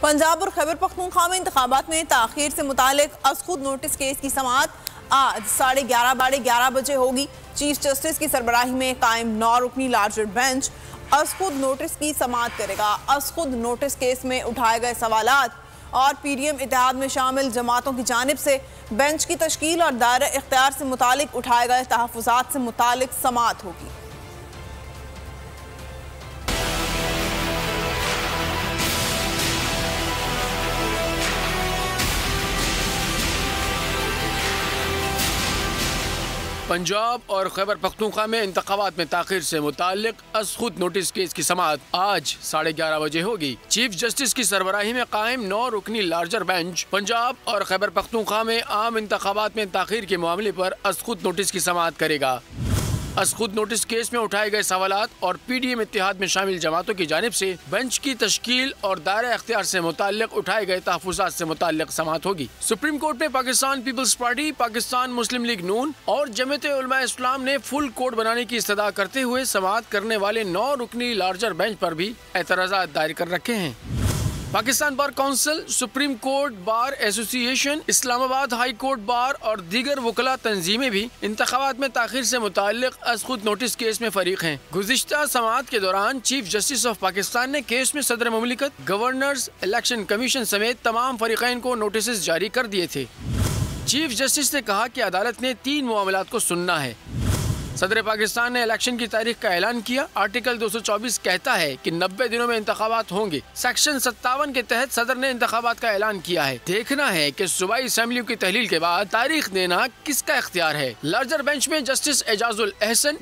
पंजाब और खैबर पख्तूनख्वा में इंतखाबात में ताखीर से मुतालिक अज़खुद नोटिस केस की समाअत आज 11:30 बजे होगी। चीफ जस्टिस की सरबराही में कायम 9 रुकनी लार्जर बेंच अज़खुद नोटिस की समाअत करेगा। अज़खुद नोटिस केस में उठाए गए सवालात और पीडीएम इत्तेहाद में शामिल जमातों की जानिब से बेंच की तश्कील और दायरा इख्तियार से मुतालिक उठाए गए तहफ़्फ़ुज़ात से मुतालिक समाअत होगी। पंजाब और खैबर पख्तूनख्वा में इंतखाबात में ताखीर से मुताल्लिक अज़खुद नोटिस केस की समाअत आज 11:30 बजे होगी। चीफ जस्टिस की सरबराही में कायम 9 रुकनी लार्जर बेंच पंजाब और खैबर पख्तूनख्वा में आम इंतखाबात में ताखीर के मामले पर अज़खुद नोटिस की समाअत करेगा। अज़खुद नोटिस केस में उठाए गए सवालात और पीडीएम इत्तेहाद में शामिल जमातों की जानिब से बेंच की तश्कील और दायरा इख्तियार से मुताल्लिक उठाए गए तहफ़्फ़ुज़ात से मुताल्लिक समाअत होगी। सुप्रीम कोर्ट में पाकिस्तान पीपल्स पार्टी, पाकिस्तान मुस्लिम लीग नून और जमीयत उलमा इस्लाम ने फुल कोर्ट बनाने की इस्तदा करते हुए समाअत करने वाले 9 रुकनी लार्जर बेंच पर भी एतराज़ात दायर कर रखे हैं। Pakistan bar council, supreme court bar association, Islamabad high court bar और दीगर वकला तंजीमें भी इंतखाबात में ताखीर से मुताल्लिक अज़खुद नोटिस केस में फरीक हैं। गुज़िश्ता समाअत के दौरान चीफ जस्टिस ऑफ पाकिस्तान ने केस में सदर मुमलिकत, गवर्नर्स, इलेक्शन कमीशन समेत तमाम फरीक़ैन को नोटिस जारी कर दिए थे। चीफ जस्टिस ने कहा कि अदालत ने 3 मामलात को सुनना है। सदर पाकिस्तान ने इलेक्शन की तारीख का ऐलान किया। आर्टिकल 224 कहता है कि 90 दिनों में इंतखाबात होंगे। सेक्शन 57 के तहत सदर ने इंतखाबात का ऐलान किया है। देखना है कि सूबाई असेंबली की तहलील के बाद तारीख देना किसका इख्तियार है। लार्जर बेंच में जस्टिस एजाजुल एहसन,